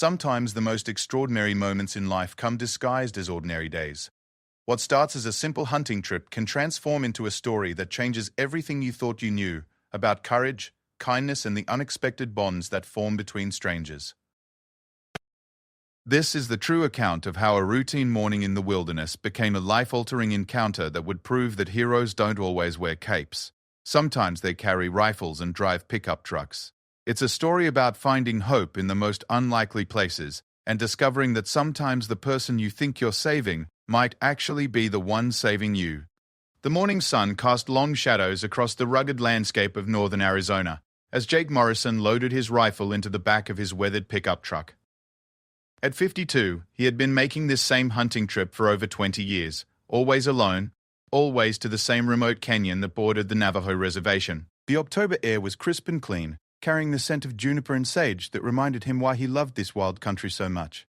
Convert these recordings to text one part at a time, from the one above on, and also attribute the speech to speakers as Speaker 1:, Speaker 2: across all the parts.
Speaker 1: Sometimes the most extraordinary moments in life come disguised as ordinary days. What starts as a simple hunting trip can transform into a story that changes everything you thought you knew about courage, kindness, and the unexpected bonds that form between strangers. This is the true account of how a routine morning in the wilderness became a life-altering encounter that would prove that heroes don't always wear capes. Sometimes they carry rifles and drive pickup trucks. It's a story about finding hope in the most unlikely places and discovering that sometimes the person you think you're saving might actually be the one saving you. The morning sun cast long shadows across the rugged landscape of northern Arizona as Jake Morrison loaded his rifle into the back of his weathered pickup truck. At 52, he had been making this same hunting trip for over 20 years, always alone, always to the same remote canyon that bordered the Navajo reservation. The October air was crisp and clean, carrying the scent of juniper and sage that reminded him why he loved this wild country so much.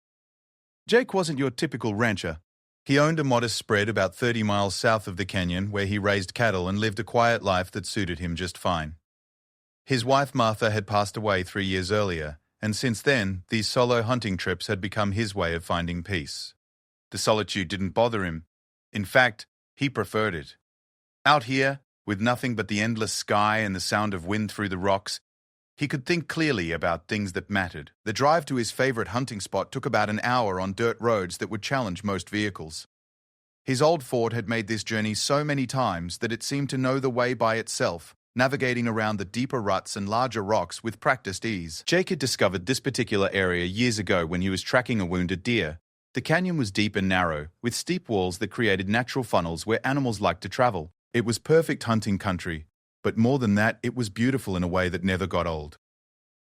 Speaker 1: Jake wasn't your typical rancher. He owned a modest spread about 30 miles south of the canyon where he raised cattle and lived a quiet life that suited him just fine. His wife Martha had passed away 3 years earlier, and since then, these solo hunting trips had become his way of finding peace. The solitude didn't bother him. In fact, he preferred it. Out here, with nothing but the endless sky and the sound of wind through the rocks, he could think clearly about things that mattered. The drive to his favorite hunting spot took about an hour on dirt roads that would challenge most vehicles. His old Ford had made this journey so many times that it seemed to know the way by itself, navigating around the deeper ruts and larger rocks with practiced ease. Jake had discovered this particular area years ago when he was tracking a wounded deer. The canyon was deep and narrow, with steep walls that created natural funnels where animals liked to travel. It was perfect hunting country, but more than that, it was beautiful in a way that never got old.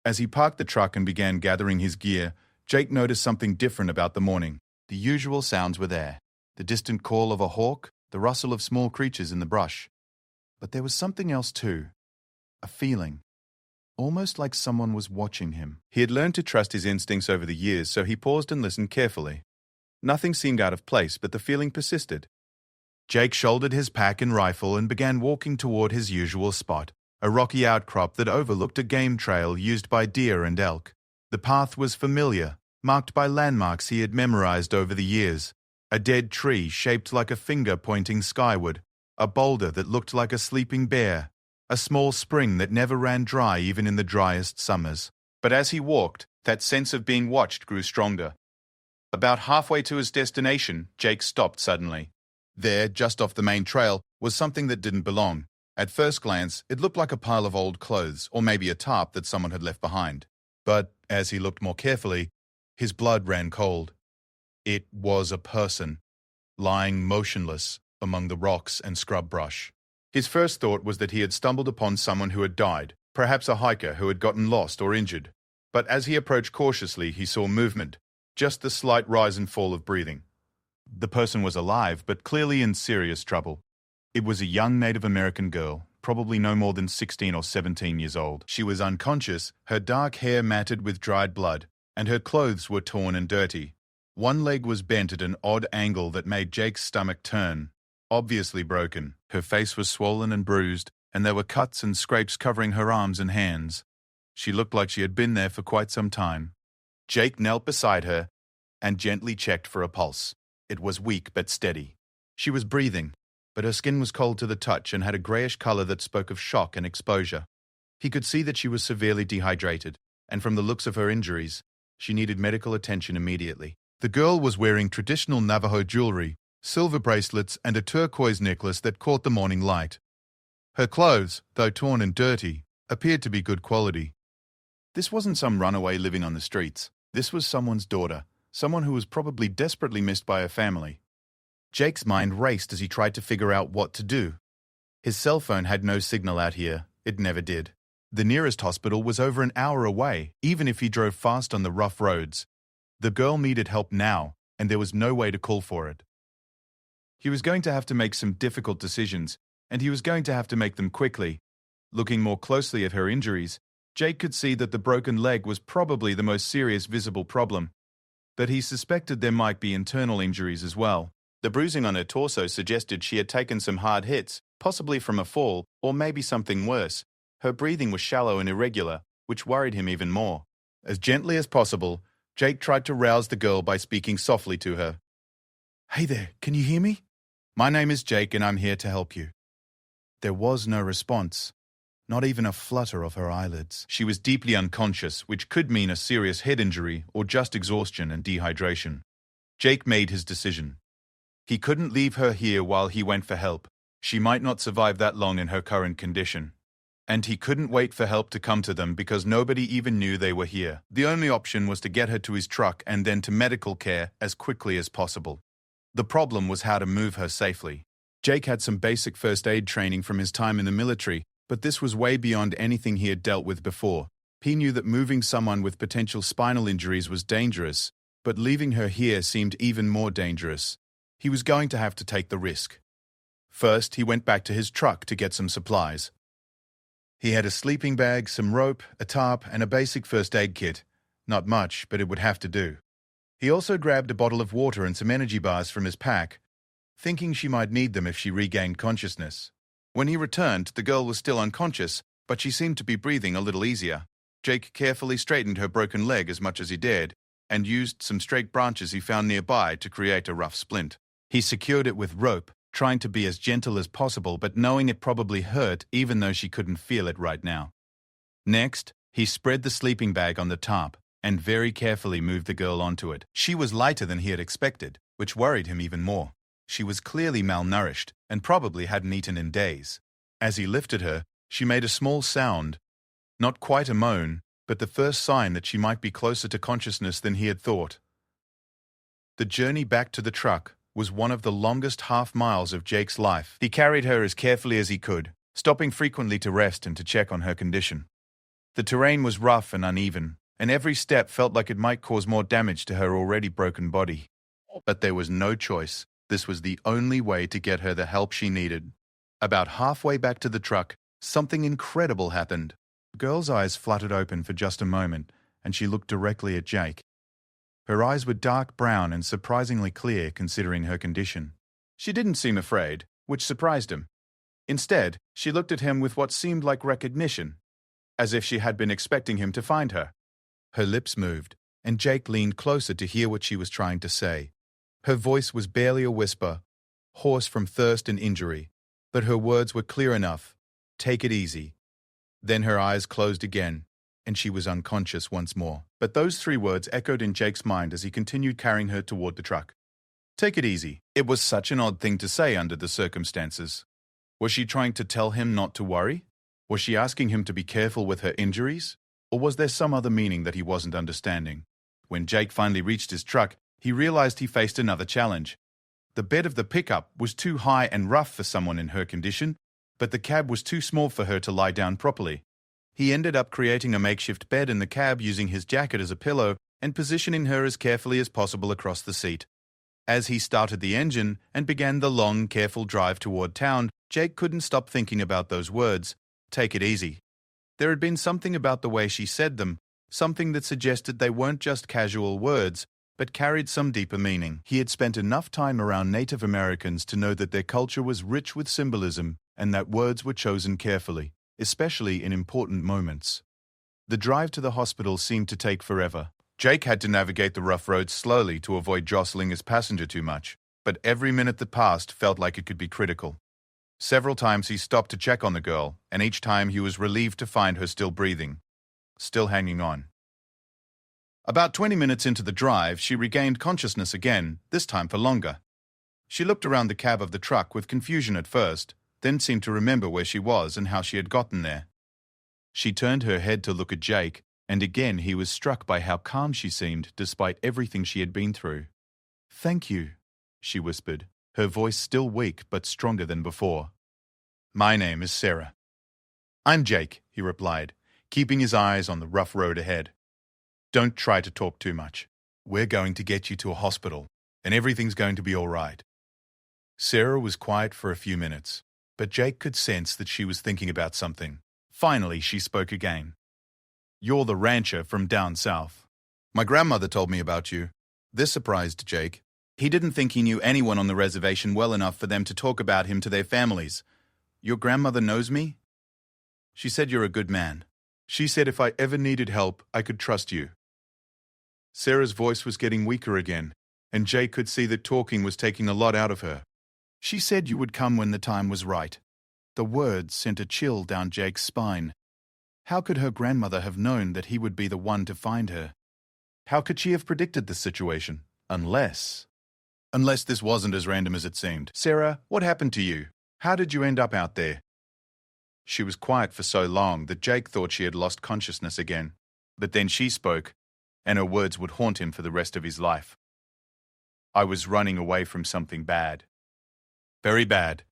Speaker 1: As he parked the truck and began gathering his gear, Jake noticed something different about the morning. The usual sounds were there. The distant call of a hawk, the rustle of small creatures in the brush. But there was something else too. A feeling. Almost like someone was watching him. He had learned to trust his instincts over the years, so he paused and listened carefully. Nothing seemed out of place, but the feeling persisted. Jake shouldered his pack and rifle and began walking toward his usual spot, a rocky outcrop that overlooked a game trail used by deer and elk. The path was familiar, marked by landmarks he had memorized over the years. A dead tree shaped like a finger pointing skyward, a boulder that looked like a sleeping bear, a small spring that never ran dry even in the driest summers. But as he walked, that sense of being watched grew stronger. About halfway to his destination, Jake stopped suddenly. There, just off the main trail, was something that didn't belong. At first glance, it looked like a pile of old clothes, or maybe a tarp that someone had left behind. But as he looked more carefully, his blood ran cold. It was a person, lying motionless among the rocks and scrub brush. His first thought was that he had stumbled upon someone who had died, perhaps a hiker who had gotten lost or injured. But as he approached cautiously, he saw movement, just the slight rise and fall of breathing. The person was alive, but clearly in serious trouble. It was a young Native American girl, probably no more than 16 or 17 years old. She was unconscious, her dark hair matted with dried blood, and her clothes were torn and dirty. One leg was bent at an odd angle that made Jake's stomach turn. Obviously broken. Her face was swollen and bruised, and there were cuts and scrapes covering her arms and hands. She looked like she had been there for quite some time. Jake knelt beside her and gently checked for a pulse. It was weak but steady. She was breathing, but her skin was cold to the touch and had a grayish color that spoke of shock and exposure. He could see that she was severely dehydrated, and from the looks of her injuries, she needed medical attention immediately. The girl was wearing traditional Navajo jewelry, silver bracelets, and a turquoise necklace that caught the morning light. Her clothes, though torn and dirty, appeared to be good quality. This wasn't some runaway living on the streets. This was someone's daughter, someone who was probably desperately missed by her family. Jake's mind raced as he tried to figure out what to do. His cell phone had no signal out here. It never did. The nearest hospital was over an hour away, even if he drove fast on the rough roads. The girl needed help now, and there was no way to call for it. He was going to have to make some difficult decisions, and he was going to have to make them quickly. Looking more closely at her injuries, Jake could see that the broken leg was probably the most serious visible problem, but he suspected there might be internal injuries as well. The bruising on her torso suggested she had taken some hard hits, possibly from a fall, or maybe something worse. Her breathing was shallow and irregular, which worried him even more. As gently as possible, Jake tried to rouse the girl by speaking softly to her. "Hey there, can you hear me? My name is Jake and I'm here to help you." There was no response, not even a flutter of her eyelids. She was deeply unconscious, which could mean a serious head injury or just exhaustion and dehydration. Jake made his decision. He couldn't leave her here while he went for help. She might not survive that long in her current condition. And he couldn't wait for help to come to them because nobody even knew they were here. The only option was to get her to his truck and then to medical care as quickly as possible. The problem was how to move her safely. Jake had some basic first aid training from his time in the military, but this was way beyond anything he had dealt with before. He knew that moving someone with potential spinal injuries was dangerous, but leaving her here seemed even more dangerous. He was going to have to take the risk. First, he went back to his truck to get some supplies. He had a sleeping bag, some rope, a tarp, and a basic first aid kit. Not much, but it would have to do. He also grabbed a bottle of water and some energy bars from his pack, thinking she might need them if she regained consciousness. When he returned, the girl was still unconscious, but she seemed to be breathing a little easier. Jake carefully straightened her broken leg as much as he dared, and used some straight branches he found nearby to create a rough splint. He secured it with rope, trying to be as gentle as possible but knowing it probably hurt even though she couldn't feel it right now. Next, he spread the sleeping bag on the tarp and very carefully moved the girl onto it. She was lighter than he had expected, which worried him even more. She was clearly malnourished and probably hadn't eaten in days. As he lifted her, she made a small sound, not quite a moan, but the first sign that she might be closer to consciousness than he had thought. The journey back to the truck was one of the longest half-miles of Jake's life. He carried her as carefully as he could, stopping frequently to rest and to check on her condition. The terrain was rough and uneven, and every step felt like it might cause more damage to her already broken body. But there was no choice. This was the only way to get her the help she needed. About halfway back to the truck, something incredible happened. The girl's eyes fluttered open for just a moment, and she looked directly at Jake. Her eyes were dark brown and surprisingly clear considering her condition. She didn't seem afraid, which surprised him. Instead, she looked at him with what seemed like recognition, as if she had been expecting him to find her. Her lips moved, and Jake leaned closer to hear what she was trying to say. Her voice was barely a whisper, hoarse from thirst and injury, but her words were clear enough. "Take it easy." Then her eyes closed again, and she was unconscious once more. But those 3 words echoed in Jake's mind as he continued carrying her toward the truck. Take it easy. It was such an odd thing to say under the circumstances. Was she trying to tell him not to worry? Was she asking him to be careful with her injuries? Or was there some other meaning that he wasn't understanding? When Jake finally reached his truck, he realized he faced another challenge. The bed of the pickup was too high and rough for someone in her condition, but the cab was too small for her to lie down properly. He ended up creating a makeshift bed in the cab using his jacket as a pillow and positioning her as carefully as possible across the seat. As he started the engine and began the long, careful drive toward town, Jake couldn't stop thinking about those words, "Take it easy." There had been something about the way she said them, something that suggested they weren't just casual words, but carried some deeper meaning. He had spent enough time around Native Americans to know that their culture was rich with symbolism and that words were chosen carefully, especially in important moments. The drive to the hospital seemed to take forever. Jake had to navigate the rough roads slowly to avoid jostling his passenger too much, but every minute that passed felt like it could be critical. Several times he stopped to check on the girl, and each time he was relieved to find her still breathing, still hanging on. About 20 minutes into the drive, she regained consciousness again, this time for longer. She looked around the cab of the truck with confusion at first, then seemed to remember where she was and how she had gotten there. She turned her head to look at Jake, and again he was struck by how calm she seemed despite everything she had been through. "Thank you," she whispered, her voice still weak but stronger than before. "My name is Sarah." "I'm Jake," he replied, keeping his eyes on the rough road ahead. "Don't try to talk too much. We're going to get you to a hospital, and everything's going to be all right." Sarah was quiet for a few minutes, but Jake could sense that she was thinking about something. Finally, she spoke again. "You're the rancher from down south. My grandmother told me about you." This surprised Jake. He didn't think he knew anyone on the reservation well enough for them to talk about him to their families. "Your grandmother knows me?" "She said you're a good man. She said if I ever needed help, I could trust you." Sarah's voice was getting weaker again, and Jake could see that talking was taking a lot out of her. She said you would come when the time was right. The words sent a chill down Jake's spine. How could her grandmother have known that he would be the one to find her? How could she have predicted this situation? Unless this wasn't as random as it seemed. Sarah, what happened to you? How did you end up out there? She was quiet for so long that Jake thought she had lost consciousness again. But then she spoke, and her words would haunt him for the rest of his life. I was running away from something bad. Very bad.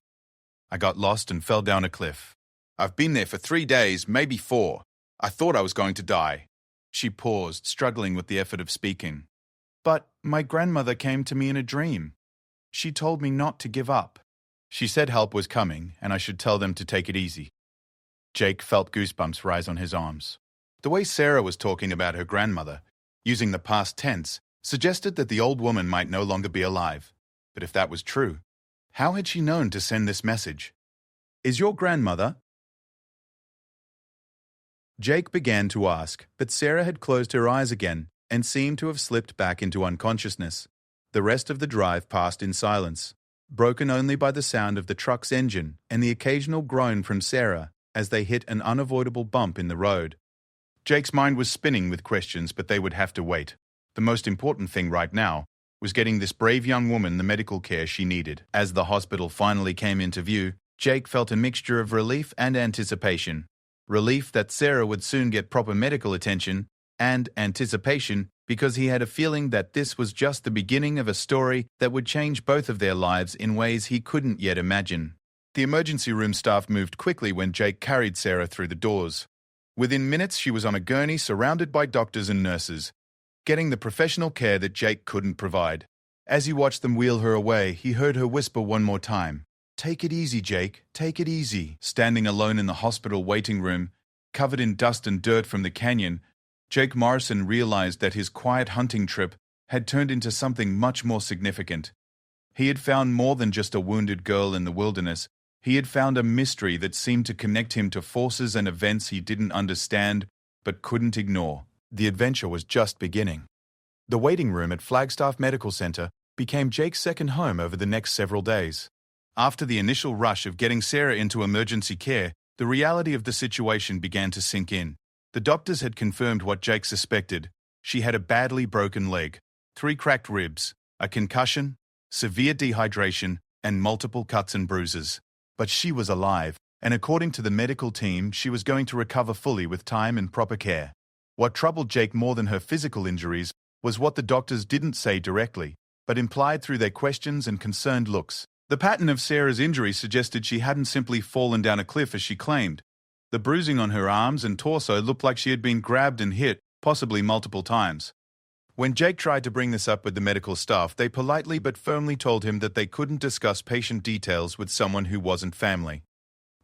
Speaker 1: I got lost and fell down a cliff. I've been there for 3 days, maybe 4. I thought I was going to die. She paused, struggling with the effort of speaking. But my grandmother came to me in a dream. She told me not to give up. She said help was coming, and I should tell them to take it easy. Jake felt goosebumps rise on his arms. The way Sarah was talking about her grandmother, using the past tense, suggested that the old woman might no longer be alive. But if that was true, how had she known to send this message? Is your grandmother? Jake began to ask, but Sarah had closed her eyes again and seemed to have slipped back into unconsciousness. The rest of the drive passed in silence, broken only by the sound of the truck's engine and the occasional groan from Sarah as they hit an unavoidable bump in the road. Jake's mind was spinning with questions, but they would have to wait. The most important thing right now was getting this brave young woman the medical care she needed. As the hospital finally came into view, Jake felt a mixture of relief and anticipation. Relief that Sarah would soon get proper medical attention, and anticipation because he had a feeling that this was just the beginning of a story that would change both of their lives in ways he couldn't yet imagine. The emergency room staff moved quickly when Jake carried Sarah through the doors. Within minutes, she was on a gurney surrounded by doctors and nurses, getting the professional care that Jake couldn't provide. As he watched them wheel her away, he heard her whisper one more time, "Take it easy, Jake, take it easy." Standing alone in the hospital waiting room, covered in dust and dirt from the canyon, Jake Morrison realized that his quiet hunting trip had turned into something much more significant. He had found more than just a wounded girl in the wilderness. He had found a mystery that seemed to connect him to forces and events he didn't understand but couldn't ignore. The adventure was just beginning. The waiting room at Flagstaff Medical Center became Jake's second home over the next several days. After the initial rush of getting Sarah into emergency care, the reality of the situation began to sink in. The doctors had confirmed what Jake suspected. She had a badly broken leg, 3 cracked ribs, a concussion, severe dehydration, and multiple cuts and bruises. But she was alive, and according to the medical team, she was going to recover fully with time and proper care. What troubled Jake more than her physical injuries was what the doctors didn't say directly, but implied through their questions and concerned looks. The pattern of Sarah's injuries suggested she hadn't simply fallen down a cliff as she claimed. The bruising on her arms and torso looked like she had been grabbed and hit, possibly multiple times. When Jake tried to bring this up with the medical staff, they politely but firmly told him that they couldn't discuss patient details with someone who wasn't family.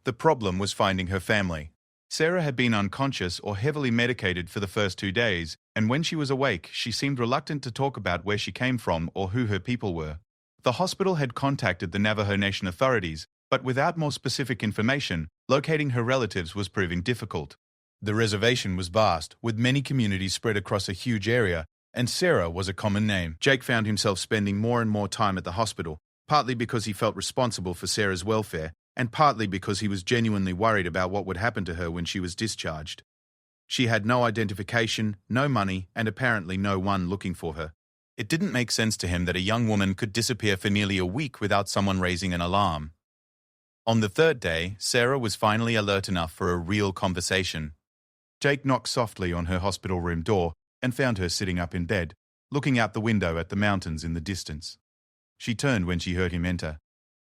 Speaker 1: The problem was finding her family. Sarah had been unconscious or heavily medicated for the first 2 days, and when she was awake, she seemed reluctant to talk about where she came from or who her people were. The hospital had contacted the Navajo Nation authorities, but without more specific information, locating her relatives was proving difficult. The reservation was vast, with many communities spread across a huge area, and Sarah was a common name. Jake found himself spending more and more time at the hospital, partly because he felt responsible for Sarah's welfare, and partly because he was genuinely worried about what would happen to her when she was discharged. She had no identification, no money, and apparently no one looking for her. It didn't make sense to him that a young woman could disappear for nearly a week without someone raising an alarm. On the 3rd day, Sarah was finally alert enough for a real conversation. Jake knocked softly on her hospital room door and found her sitting up in bed, looking out the window at the mountains in the distance. She turned when she heard him enter,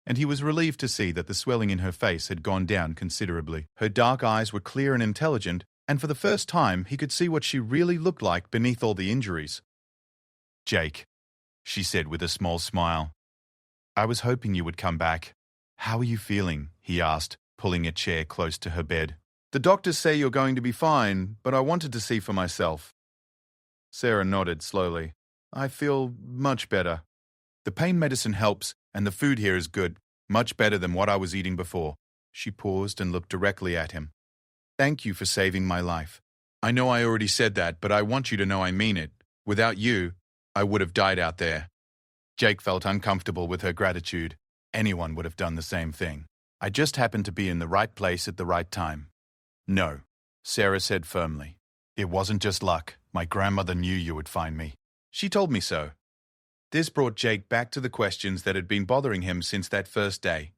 Speaker 1: and he was relieved to see that the swelling in her face had gone down considerably. Her dark eyes were clear and intelligent, and for the first time he could see what she really looked like beneath all the injuries. "Jake," she said with a small smile. "I was hoping you would come back. How are you feeling?" he asked, pulling a chair close to her bed. "The doctors say you're going to be fine, but I wanted to see for myself." Sarah nodded slowly. "I feel much better. The pain medicine helps, and the food here is good, much better than what I was eating before." She paused and looked directly at him. "Thank you for saving my life. I know I already said that, but I want you to know I mean it. Without you, I would have died out there. Jake felt uncomfortable with her gratitude. Anyone would have done the same thing. I just happened to be in the right place at the right time. No, Sarah said firmly. It wasn't just luck. My grandmother knew you would find me. She told me so. This brought Jake back to the questions that had been bothering him since that first day.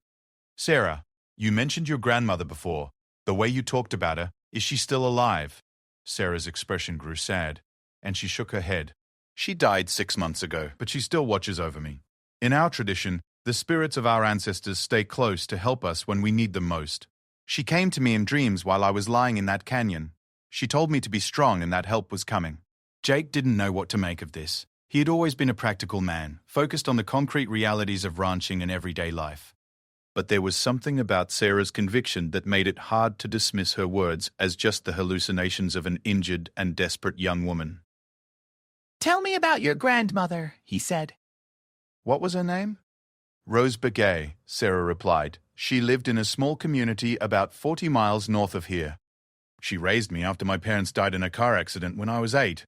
Speaker 1: Sarah, you mentioned your grandmother before. The way you talked about her, is she still alive? Sarah's expression grew sad, and she shook her head. She died 6 months ago, but she still watches over me. In our tradition, the spirits of our ancestors stay close to help us when we need them most. She came to me in dreams while I was lying in that canyon. She told me to be strong and that help was coming. Jake didn't know what to make of this. He had always been a practical man, focused on the concrete realities of ranching and everyday life. But there was something about Sarah's conviction that made it hard to dismiss her words as just the hallucinations of an injured and desperate young woman.
Speaker 2: "Tell me about your grandmother," he said.
Speaker 1: What was her name? Rose Begay, Sarah replied. She lived in a small community about 40 miles north of here. She raised me after my parents died in a car accident when I was 8.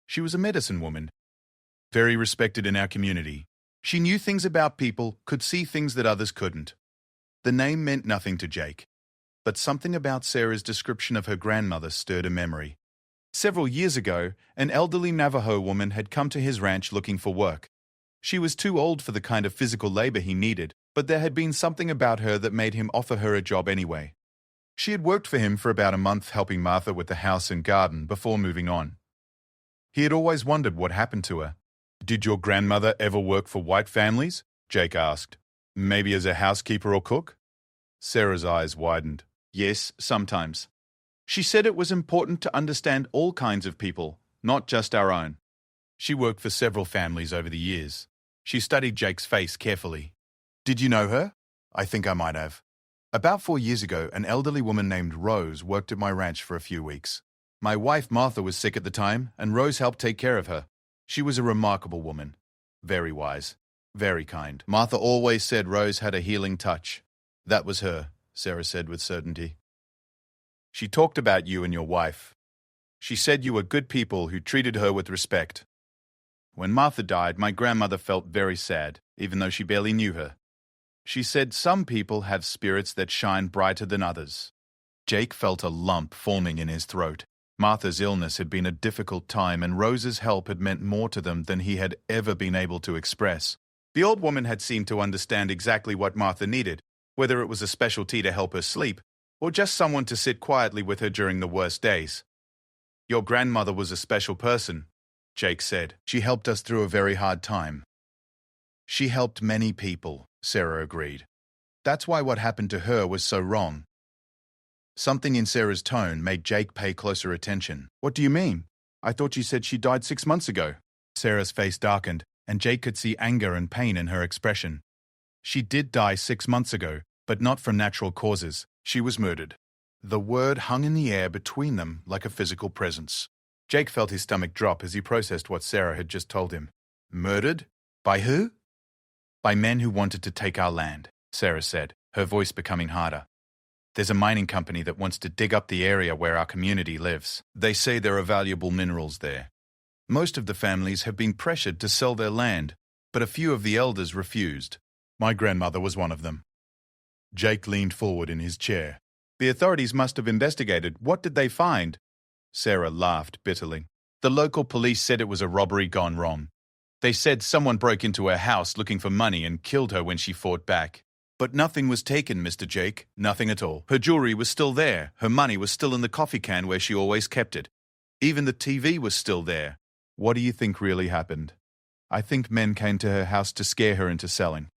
Speaker 1: She was a medicine woman, very respected in our community. She knew things about people, could see things that others couldn't. The name meant nothing to Jake, but something about Sarah's description of her grandmother stirred a memory. Several years ago, an elderly Navajo woman had come to his ranch looking for work. She was too old for the kind of physical labor he needed, but there had been something about her that made him offer her a job anyway. She had worked for him for about a month helping Martha with the house and garden before moving on. He had always wondered what happened to her. Did your grandmother ever work for white families? Jake asked. Maybe as a housekeeper or cook? Sarah's eyes widened. Yes, sometimes. She said it was important to understand all kinds of people, not just our own. She worked for several families over the years. She studied Jake's face carefully. Did you know her? I think I might have. About 4 years ago, an elderly woman named Rose worked at my ranch for a few weeks. My wife Martha was sick at the time, and Rose helped take care of her. She was a remarkable woman. Very wise. Very kind. Martha always said Rose had a healing touch. That was her, Sarah said with certainty. She talked about you and your wife. She said you were good people who treated her with respect. When Martha died, my grandmother felt very sad, even though she barely knew her. She said some people have spirits that shine brighter than others. Jake felt a lump forming in his throat. Martha's illness had been a difficult time, and Rose's help had meant more to them than he had ever been able to express. The old woman had seemed to understand exactly what Martha needed, whether it was a special tea to help her sleep, or just someone to sit quietly with her during the worst days. Your grandmother was a special person, Jake said. She helped us through a very hard time. She helped many people, Sarah agreed. That's why what happened to her was so wrong. Something in Sarah's tone made Jake pay closer attention. What do you mean? I thought you said she died 6 months ago. Sarah's face darkened, and Jake could see anger and pain in her expression. She did die 6 months ago, but not from natural causes. She was murdered. The word hung in the air between them like a physical presence. Jake felt his stomach drop as he processed what Sarah had just told him. Murdered? By who? By men who wanted to take our land, Sarah said, her voice becoming harder. There's a mining company that wants to dig up the area where our community lives. They say there are valuable minerals there. Most of the families have been pressured to sell their land, but a few of the elders refused. My grandmother was one of them. Jake leaned forward in his chair. The authorities must have investigated. What did they find? Sarah laughed bitterly. The local police said it was a robbery gone wrong. They said someone broke into her house looking for money and killed her when she fought back. But nothing was taken, Mr. Jake. Nothing at all. Her jewelry was still there. Her money was still in the coffee can where she always kept it. Even the TV was still there. What do you think really happened? I think men came to her house to scare her into selling.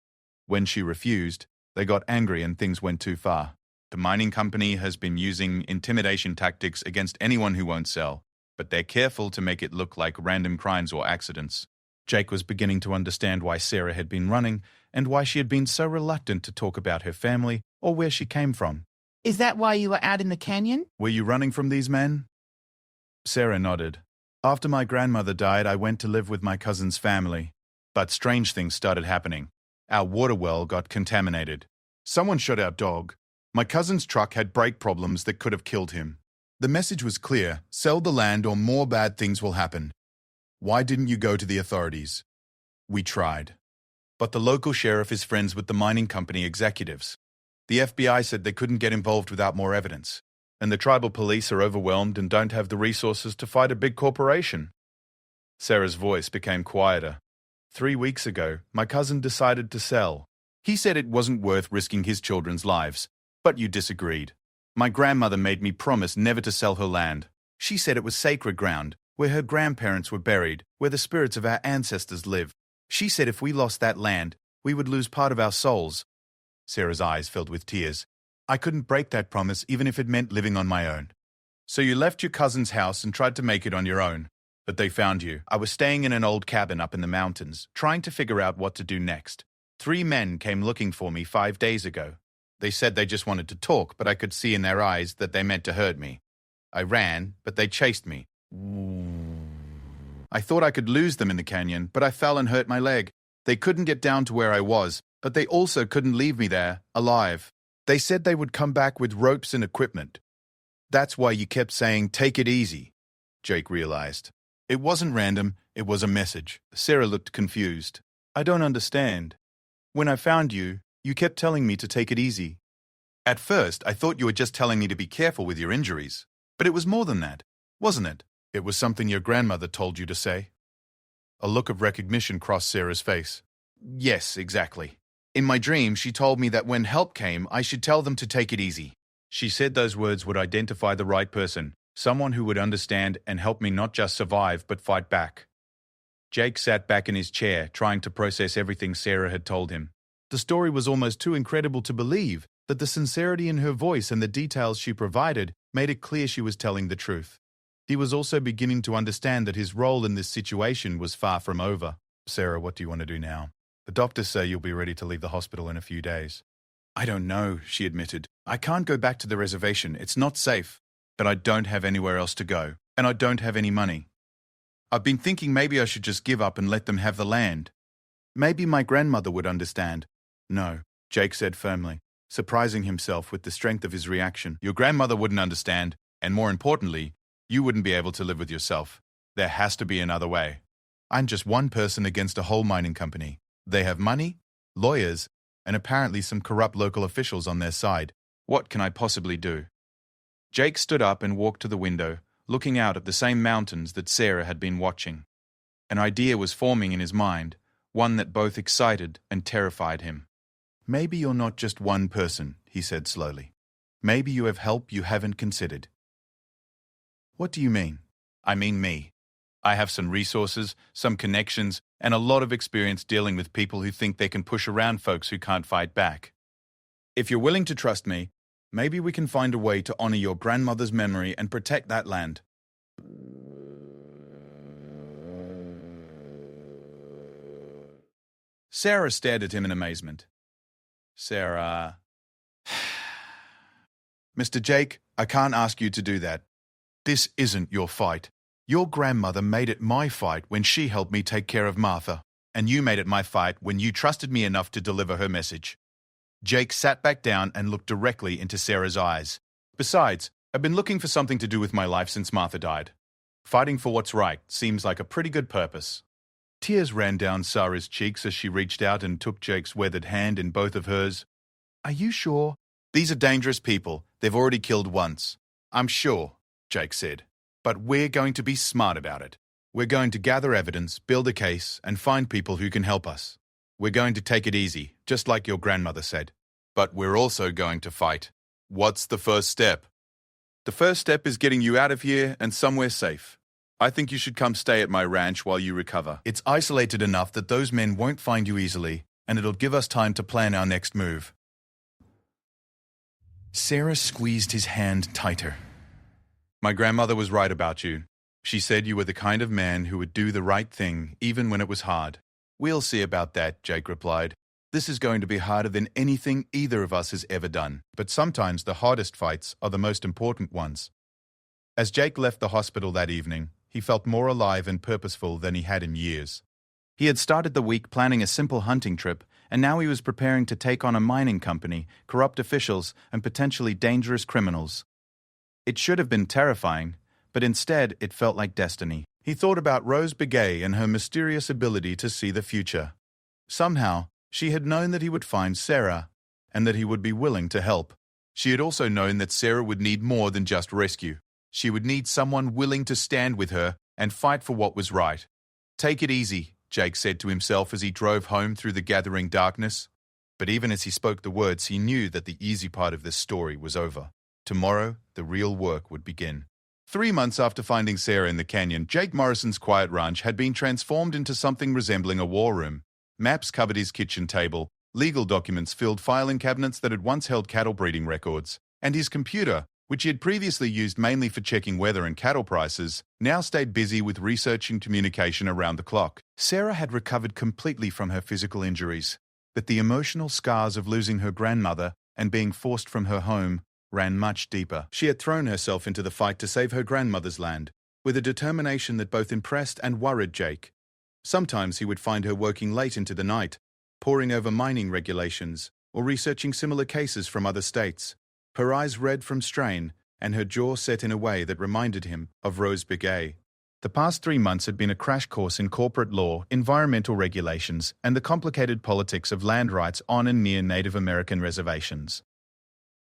Speaker 1: When she refused, they got angry and things went too far. The mining company has been using intimidation tactics against anyone who won't sell, but they're careful to make it look like random crimes or accidents. Jake was beginning to understand why Sarah had been running and why she had been so reluctant to talk about her family or where she came from.
Speaker 2: Is that why you were out in the canyon?
Speaker 1: Were you running from these men? Sarah nodded. After my grandmother died, I went to live with my cousin's family. But strange things started happening. Our water well got contaminated. Someone shot our dog. My cousin's truck had brake problems that could have killed him. The message was clear: sell the land or more bad things will happen. Why didn't you go to the authorities? We tried. But the local sheriff is friends with the mining company executives. The FBI said they couldn't get involved without more evidence, and the tribal police are overwhelmed and don't have the resources to fight a big corporation. Sarah's voice became quieter. 3 weeks ago, my cousin decided to sell. He said it wasn't worth risking his children's lives, but you disagreed. My grandmother made me promise never to sell her land. She said it was sacred ground, where her grandparents were buried, where the spirits of our ancestors live. She said if we lost that land, we would lose part of our souls. Sarah's eyes filled with tears. I couldn't break that promise even if it meant living on my own. So you left your cousin's house and tried to make it on your own. But they found you. I was staying in an old cabin up in the mountains, trying to figure out what to do next. 3 men came looking for me 5 days ago. They said they just wanted to talk, but I could see in their eyes that they meant to hurt me. I ran, but they chased me. I thought I could lose them in the canyon, but I fell and hurt my leg. They couldn't get down to where I was, but they also couldn't leave me there, alive. They said they would come back with ropes and equipment. That's why you kept saying, take it easy, Jake realized. It wasn't random, it was a message. Sarah looked confused. I don't understand. When I found you, you kept telling me to take it easy. At first, I thought you were just telling me to be careful with your injuries. But it was more than that, wasn't it? It was something your grandmother told you to say. A look of recognition crossed Sarah's face. Yes, exactly. In my dream, she told me that when help came, I should tell them to take it easy. She said those words would identify the right person, someone who would understand and help me not just survive, but fight back. Jake sat back in his chair, trying to process everything Sarah had told him. The story was almost too incredible to believe, that the sincerity in her voice and the details she provided made it clear she was telling the truth. He was also beginning to understand that his role in this situation was far from over. Sarah, what do you want to do now? The doctors say you'll be ready to leave the hospital in a few days. I don't know, she admitted. I can't go back to the reservation. It's not safe. But I don't have anywhere else to go, and I don't have any money. I've been thinking maybe I should just give up and let them have the land. Maybe my grandmother would understand. No, Jake said firmly, surprising himself with the strength of his reaction. Your grandmother wouldn't understand, and more importantly, you wouldn't be able to live with yourself. There has to be another way. I'm just one person against a whole mining company. They have money, lawyers, and apparently some corrupt local officials on their side. What can I possibly do? Jake stood up and walked to the window, looking out at the same mountains that Sarah had been watching. An idea was forming in his mind, one that both excited and terrified him. Maybe you're not just one person, he said slowly. Maybe you have help you haven't considered. What do you mean? I mean me. I have some resources, some connections, and a lot of experience dealing with people who think they can push around folks who can't fight back. If you're willing to trust me, maybe we can find a way to honor your grandmother's memory and protect that land. Sarah stared at him in amazement. Sarah... Mr. Jake, I can't ask you to do that. This isn't your fight. Your grandmother made it my fight when she helped me take care of Martha, and you made it my fight when you trusted me enough to deliver her message. Jake sat back down and looked directly into Sarah's eyes. Besides, I've been looking for something to do with my life since Martha died. Fighting for what's right seems like a pretty good purpose. Tears ran down Sarah's cheeks as she reached out and took Jake's weathered hand in both of hers. Are you sure? These are dangerous people. They've already killed once. I'm sure, Jake said. But we're going to be smart about it. We're going to gather evidence, build a case, and find people who can help us. We're going to take it easy, just like your grandmother said. But we're also going to fight. What's the first step? The first step is getting you out of here and somewhere safe. I think you should come stay at my ranch while you recover. It's isolated enough that those men won't find you easily, and it'll give us time to plan our next move. Sarah squeezed his hand tighter. My grandmother was right about you. She said you were the kind of man who would do the right thing even when it was hard. We'll see about that, Jake replied. This is going to be harder than anything either of us has ever done, but sometimes the hardest fights are the most important ones. As Jake left the hospital that evening, he felt more alive and purposeful than he had in years. He had started the week planning a simple hunting trip, and now he was preparing to take on a mining company, corrupt officials, and potentially dangerous criminals. It should have been terrifying, but instead it felt like destiny. He thought about Rose Begay and her mysterious ability to see the future. Somehow, she had known that he would find Sarah, and that he would be willing to help. She had also known that Sarah would need more than just rescue. She would need someone willing to stand with her and fight for what was right. "Take it easy," Jake said to himself as he drove home through the gathering darkness. But even as he spoke the words, he knew that the easy part of this story was over. Tomorrow, the real work would begin. 3 months after finding Sarah in the canyon, Jake Morrison's quiet ranch had been transformed into something resembling a war room. Maps covered his kitchen table, legal documents filled filing cabinets that had once held cattle breeding records, and his computer, which he had previously used mainly for checking weather and cattle prices, now stayed busy with research and communication around the clock. Sarah had recovered completely from her physical injuries, but the emotional scars of losing her grandmother and being forced from her home ran much deeper. She had thrown herself into the fight to save her grandmother's land, with a determination that both impressed and worried Jake. Sometimes he would find her working late into the night, poring over mining regulations or researching similar cases from other states. Her eyes red from strain and her jaw set in a way that reminded him of Rose Begay. The past 3 months had been a crash course in corporate law, environmental regulations, and the complicated politics of land rights on and near Native American reservations.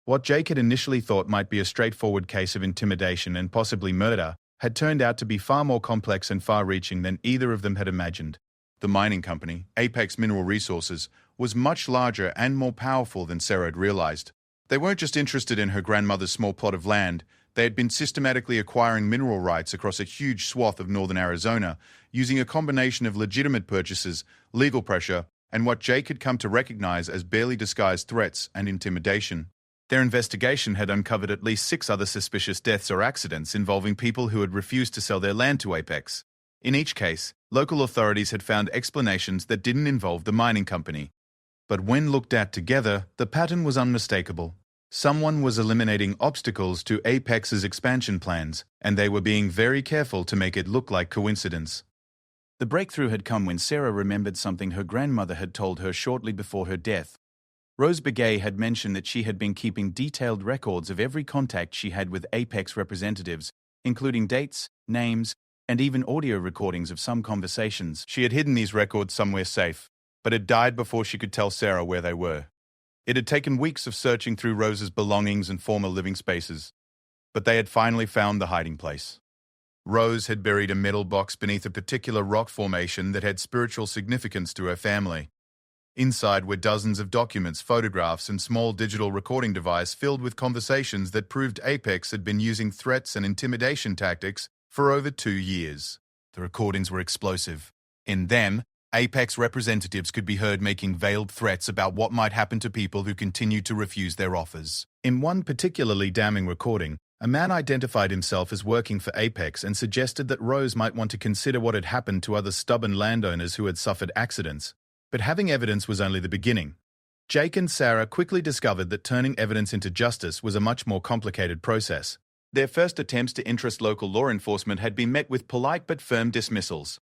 Speaker 1: What Jake had initially thought might be a straightforward case of intimidation and possibly murder had turned out to be far more complex and far-reaching than either of them had imagined. The mining company, Apex Mineral Resources, was much larger and more powerful than Sarah had realized. They weren't just interested in her grandmother's small plot of land. They had been systematically acquiring mineral rights across a huge swath of northern Arizona, using a combination of legitimate purchases, legal pressure, and what Jake had come to recognize as barely disguised threats and intimidation. Their investigation had uncovered at least 6 other suspicious deaths or accidents involving people who had refused to sell their land to Apex. In each case, local authorities had found explanations that didn't involve the mining company. But when looked at together, the pattern was unmistakable. Someone was eliminating obstacles to Apex's expansion plans, and they were being very careful to make it look like coincidence. The breakthrough had come when Sarah remembered something her grandmother had told her shortly before her death. Rose Begay had mentioned that she had been keeping detailed records of every contact she had with Apex representatives, including dates, names, and even audio recordings of some conversations. She had hidden these records somewhere safe, but had died before she could tell Sarah where they were. It had taken weeks of searching through Rose's belongings and former living spaces, but they had finally found the hiding place. Rose had buried a metal box beneath a particular rock formation that had spiritual significance to her family. Inside were dozens of documents, photographs, and small digital recording device filled with conversations that proved Apex had been using threats and intimidation tactics for over 2 years. The recordings were explosive. In them, Apex representatives could be heard making veiled threats about what might happen to people who continued to refuse their offers. In one particularly damning recording, a man identified himself as working for Apex and suggested that Rose might want to consider what had happened to other stubborn landowners who had suffered accidents. But having evidence was only the beginning. Jake and Sarah quickly discovered that turning evidence into justice was a much more complicated process. Their first attempts to interest local law enforcement had been met with polite but firm dismissals.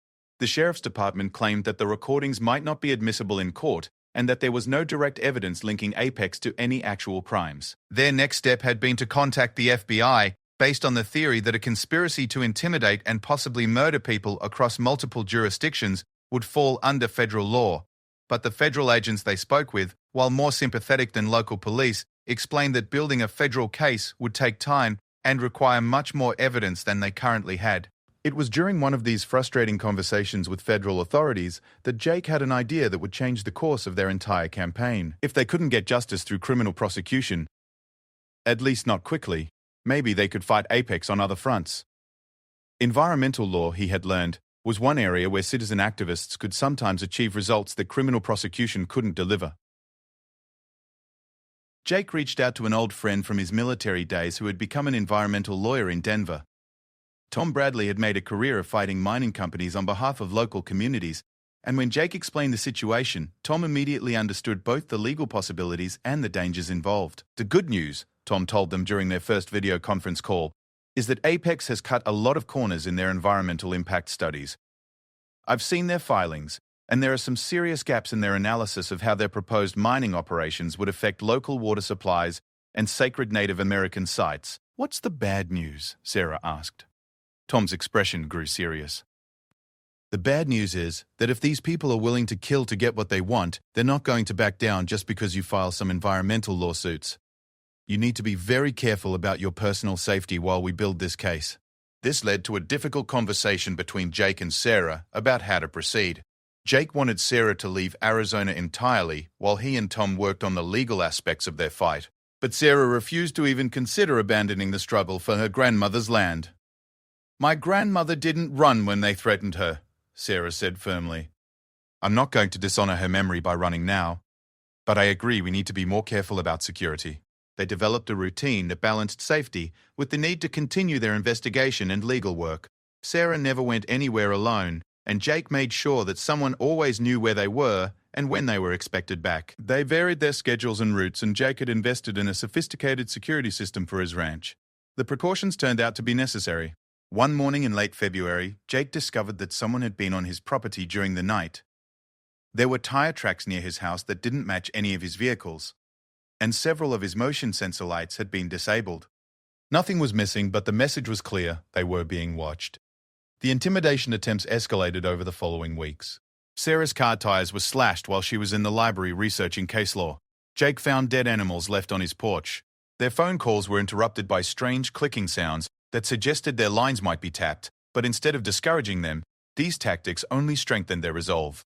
Speaker 1: The sheriff's department claimed that the recordings might not be admissible in court and that there was no direct evidence linking Apex to any actual crimes. Their next step had been to contact the FBI, based on the theory that a conspiracy to intimidate and possibly murder people across multiple jurisdictions would fall under federal law. But the federal agents they spoke with, while more sympathetic than local police, explained that building a federal case would take time and require much more evidence than they currently had. It was during one of these frustrating conversations with federal authorities that Jake had an idea that would change the course of their entire campaign. If they couldn't get justice through criminal prosecution, at least not quickly, maybe they could fight Apex on other fronts. Environmental law, he had learned, was one area where citizen activists could sometimes achieve results that criminal prosecution couldn't deliver. Jake reached out to an old friend from his military days who had become an environmental lawyer in Denver. Tom Bradley had made a career of fighting mining companies on behalf of local communities, and when Jake explained the situation, Tom immediately understood both the legal possibilities and the dangers involved. The good news, Tom told them during their first video conference call, is that Apex has cut a lot of corners in their environmental impact studies. I've seen their filings, and there are some serious gaps in their analysis of how their proposed mining operations would affect local water supplies and sacred Native American sites. What's the bad news? Sarah asked. Tom's expression grew serious. The bad news is that if these people are willing to kill to get what they want, they're not going to back down just because you file some environmental lawsuits. You need to be very careful about your personal safety while we build this case. This led to a difficult conversation between Jake and Sarah about how to proceed. Jake wanted Sarah to leave Arizona entirely while he and Tom worked on the legal aspects of their fight. But Sarah refused to even consider abandoning the struggle for her grandmother's land. "My grandmother didn't run when they threatened her," Sarah said firmly. "I'm not going to dishonor her memory by running now, but I agree we need to be more careful about security." They developed a routine that balanced safety with the need to continue their investigation and legal work. Sarah never went anywhere alone, and Jake made sure that someone always knew where they were and when they were expected back. They varied their schedules and routes, and Jake had invested in a sophisticated security system for his ranch. The precautions turned out to be necessary. One morning in late February, Jake discovered that someone had been on his property during the night. There were tire tracks near his house that didn't match any of his vehicles, and several of his motion sensor lights had been disabled. Nothing was missing, but the message was clear: they were being watched. The intimidation attempts escalated over the following weeks. Sarah's car tires were slashed while she was in the library researching case law. Jake found dead animals left on his porch. Their phone calls were interrupted by strange clicking sounds that suggested their lines might be tapped, but instead of discouraging them, these tactics only strengthened their resolve.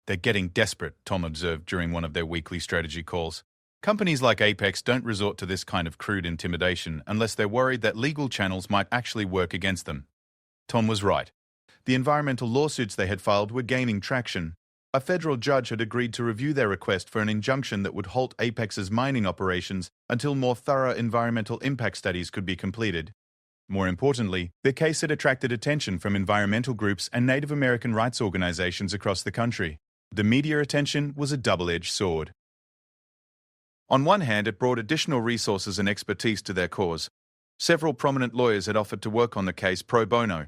Speaker 1: "They're getting desperate," Tom observed during one of their weekly strategy calls. Companies like Apex don't resort to this kind of crude intimidation unless they're worried that legal channels might actually work against them. Tom was right. The environmental lawsuits they had filed were gaining traction. A federal judge had agreed to review their request for an injunction that would halt Apex's mining operations until more thorough environmental impact studies could be completed. More importantly, their case had attracted attention from environmental groups and Native American rights organizations across the country. The media attention was a double-edged sword. On one hand, it brought additional resources and expertise to their cause. Several prominent lawyers had offered to work on the case pro bono,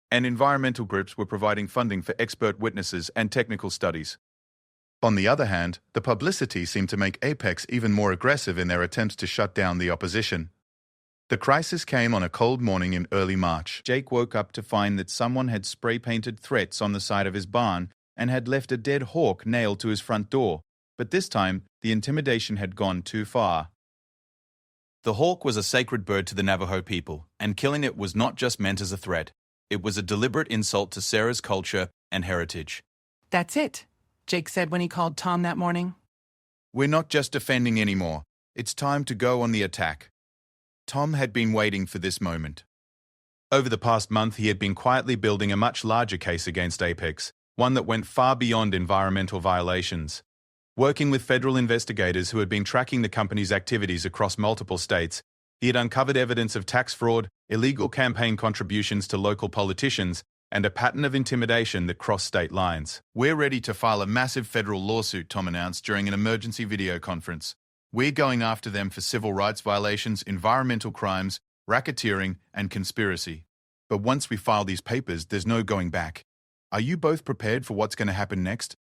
Speaker 1: and environmental groups were providing funding for expert witnesses and technical studies. On the other hand, the publicity seemed to make Apex even more aggressive in their attempts to shut down the opposition. The crisis came on a cold morning in early March. Jake woke up to find that someone had spray-painted threats on the side of his barn and had left a dead hawk nailed to his front door. But this time, the intimidation had gone too far. The hawk was a sacred bird to the Navajo people, and killing it was not just meant as a threat. It was a deliberate insult to Sarah's culture and heritage.
Speaker 2: "That's it," Jake said when he called Tom that morning.
Speaker 1: "We're not just defending anymore. It's time to go on the attack." Tom had been waiting for this moment. Over the past month, he had been quietly building a much larger case against Apex, one that went far beyond environmental violations. Working with federal investigators who had been tracking the company's activities across multiple states, he had uncovered evidence of tax fraud, illegal campaign contributions to local politicians, and a pattern of intimidation that crossed state lines. "We're ready to file a massive federal lawsuit," Tom announced during an emergency video conference. "We're going after them for civil rights violations, environmental crimes, racketeering, and conspiracy. But once we file these papers, there's no going back. Are you both prepared for what's going to happen next?"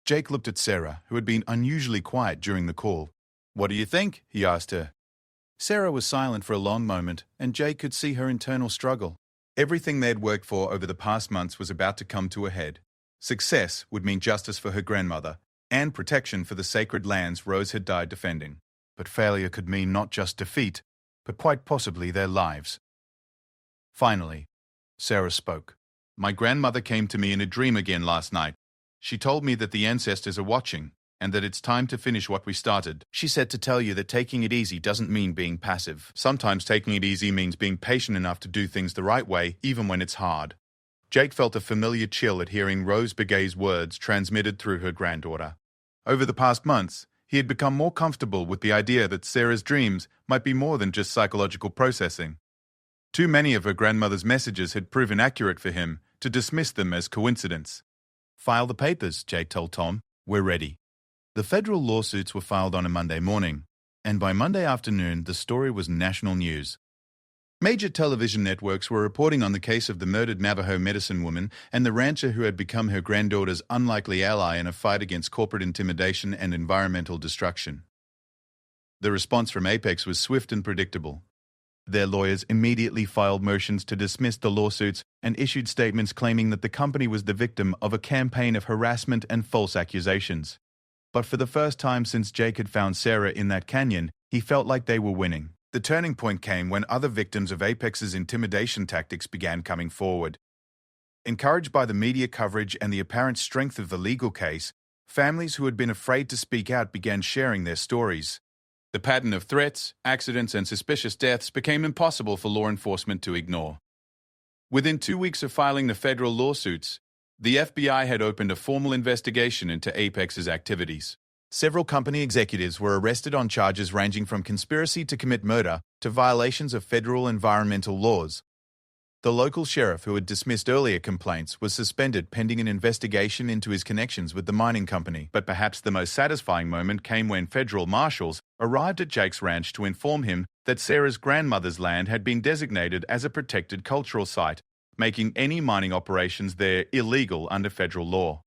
Speaker 1: Jake looked at Sarah, who had been unusually quiet during the call. "What do you think?" he asked her. Sarah was silent for a long moment, and Jake could see her internal struggle. Everything they'd worked for over the past months was about to come to a head. Success would mean justice for her grandmother, and protection for the sacred lands Rose had died defending. But failure could mean not just defeat, but quite possibly their lives. Finally, Sarah spoke. "My grandmother came to me in a dream again last night. She told me that the ancestors are watching, and that it's time to finish what we started. She said to tell you that taking it easy doesn't mean being passive. Sometimes taking it easy means being patient enough to do things the right way, even when it's hard." Jake felt a familiar chill at hearing Rose Begay's words transmitted through her granddaughter. Over the past months, he had become more comfortable with the idea that Sarah's dreams might be more than just psychological processing. Too many of her grandmother's messages had proven accurate for him to dismiss them as coincidence. "File the papers," Jake told Tom. "We're ready." The federal lawsuits were filed on a Monday morning, and by Monday afternoon, the story was national news. Major television networks were reporting on the case of the murdered Navajo medicine woman and the rancher who had become her granddaughter's unlikely ally in a fight against corporate intimidation and environmental destruction. The response from Apex was swift and predictable. Their lawyers immediately filed motions to dismiss the lawsuits and issued statements claiming that the company was the victim of a campaign of harassment and false accusations. But for the first time since Jake had found Sarah in that canyon, he felt like they were winning. The turning point came when other victims of Apex's intimidation tactics began coming forward. Encouraged by the media coverage and the apparent strength of the legal case, families who had been afraid to speak out began sharing their stories. The pattern of threats, accidents, and suspicious deaths became impossible for law enforcement to ignore. Within 2 weeks of filing the federal lawsuits, the FBI had opened a formal investigation into Apex's activities. Several company executives were arrested on charges ranging from conspiracy to commit murder to violations of federal environmental laws. The local sheriff who had dismissed earlier complaints was suspended pending an investigation into his connections with the mining company. But perhaps the most satisfying moment came when federal marshals arrived at Jake's ranch to inform him that Sarah's grandmother's land had been designated as a protected cultural site, making any mining operations there illegal under federal law.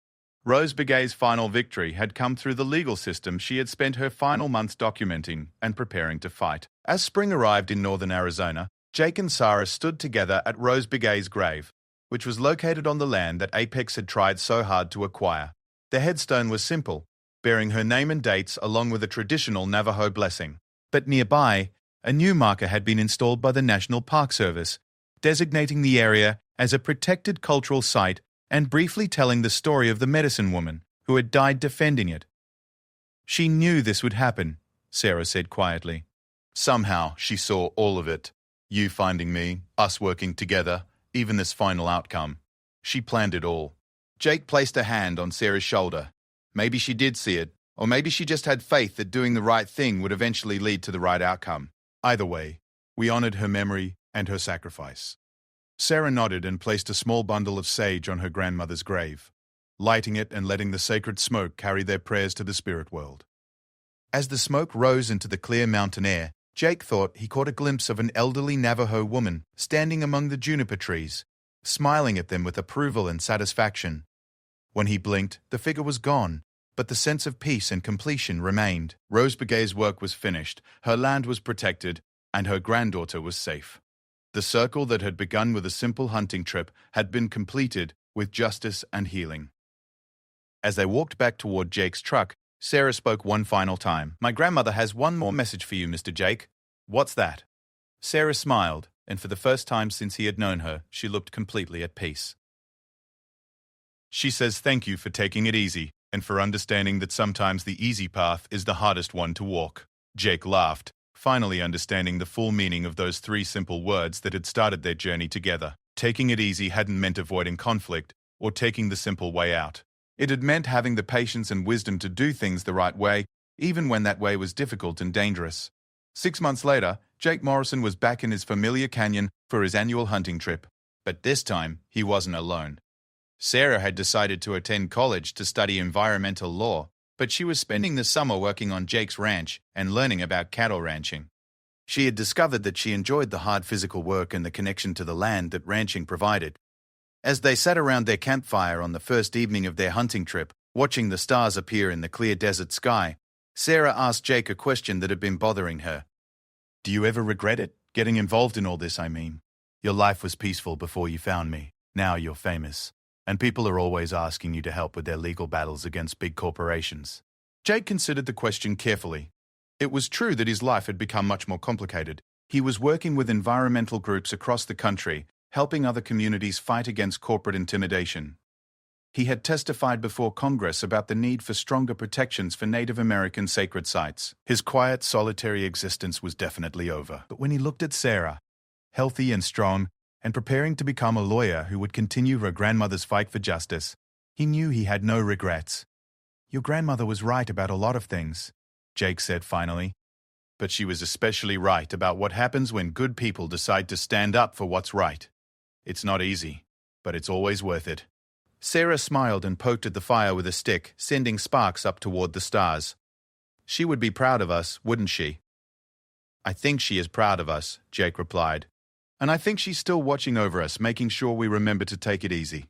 Speaker 1: Rose Begay's final victory had come through the legal system she had spent her final months documenting and preparing to fight. As spring arrived in northern Arizona, Jake and Sarah stood together at Rose Begay's grave, which was located on the land that Apex had tried so hard to acquire. The headstone was simple, bearing her name and dates along with a traditional Navajo blessing. But nearby, a new marker had been installed by the National Park Service, designating the area as a protected cultural site and briefly telling the story of the medicine woman who had died defending it. She knew this would happen, Sarah said quietly. Somehow she saw all of it. You finding me, us working together, even this final outcome. She planned it all. Jake placed a hand on Sarah's shoulder. Maybe she did see it, or maybe she just had faith that doing the right thing would eventually lead to the right outcome. Either way, we honored her memory and her sacrifice. Sarah nodded and placed a small bundle of sage on her grandmother's grave, lighting it and letting the sacred smoke carry their prayers to the spirit world. As the smoke rose into the clear mountain air, Jake thought he caught a glimpse of an elderly Navajo woman standing among the juniper trees, smiling at them with approval and satisfaction. When he blinked, the figure was gone, but the sense of peace and completion remained. Rose Begay's work was finished, her land was protected, and her granddaughter was safe. The circle that had begun with a simple hunting trip had been completed with justice and healing. As they walked back toward Jake's truck, Sarah spoke one final time. My grandmother has one more message for you, Mr. Jake. What's that? Sarah smiled, and for the first time since he had known her, she looked completely at peace. She says thank you for taking it easy, and for understanding that sometimes the easy path is the hardest one to walk. Jake laughed, finally understanding the full meaning of those 3 simple words that had started their journey together. Taking it easy hadn't meant avoiding conflict or taking the simple way out. It had meant having the patience and wisdom to do things the right way, even when that way was difficult and dangerous. 6 months later, Jake Morrison was back in his familiar canyon for his annual hunting trip. But this time, he wasn't alone. Sarah had decided to attend college to study environmental law, but she was spending the summer working on Jake's ranch and learning about cattle ranching. She had discovered that she enjoyed the hard physical work and the connection to the land that ranching provided. As they sat around their campfire on the first evening of their hunting trip, watching the stars appear in the clear desert sky, Sarah asked Jake a question that had been bothering her. Do you ever regret it? Getting involved in all this, I mean. Your life was peaceful before you found me. Now you're famous. And people are always asking you to help with their legal battles against big corporations. Jake considered the question carefully. It was true that his life had become much more complicated. He was working with environmental groups across the country, helping other communities fight against corporate intimidation. He had testified before Congress about the need for stronger protections for Native American sacred sites. His quiet, solitary existence was definitely over. But when he looked at Sarah, healthy and strong, and preparing to become a lawyer who would continue her grandmother's fight for justice, he knew he had no regrets. Your grandmother was right about a lot of things, Jake said finally. But she was especially right about what happens when good people decide to stand up for what's right. It's not easy, but it's always worth it. Sarah smiled and poked at the fire with a stick, sending sparks up toward the stars. She would be proud of us, wouldn't she? I think she is proud of us, Jake replied. And I think she's still watching over us, making sure we remember to take it easy.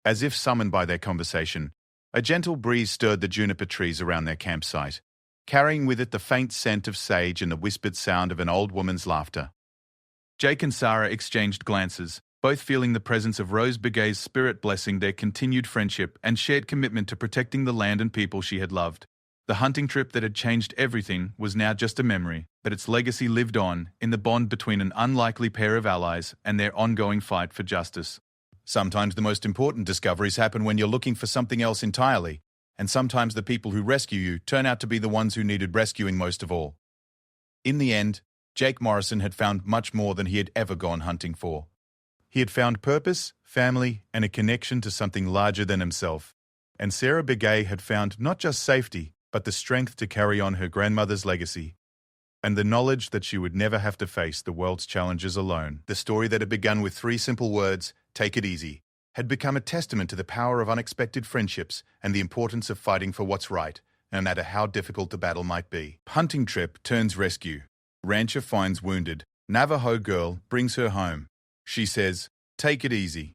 Speaker 1: As if summoned by their conversation, a gentle breeze stirred the juniper trees around their campsite, carrying with it the faint scent of sage and the whispered sound of an old woman's laughter. Jake and Sarah exchanged glances, both feeling the presence of Rose Begay's spirit blessing their continued friendship and shared commitment to protecting the land and people she had loved. The hunting trip that had changed everything was now just a memory, but its legacy lived on in the bond between an unlikely pair of allies and their ongoing fight for justice. Sometimes the most important discoveries happen when you're looking for something else entirely, and sometimes the people who rescue you turn out to be the ones who needed rescuing most of all. In the end, Jake Morrison had found much more than he had ever gone hunting for. He had found purpose, family, and a connection to something larger than himself. And Sarah Begay had found not just safety, but the strength to carry on her grandmother's legacy, and the knowledge that she would never have to face the world's challenges alone. The story that had begun with 3 simple words, "Take it easy," had become a testament to the power of unexpected friendships and the importance of fighting for what's right, no matter how difficult the battle might be. Hunting trip turns rescue. Rancher finds wounded. Navajo girl brings her home. She says, "Take it easy."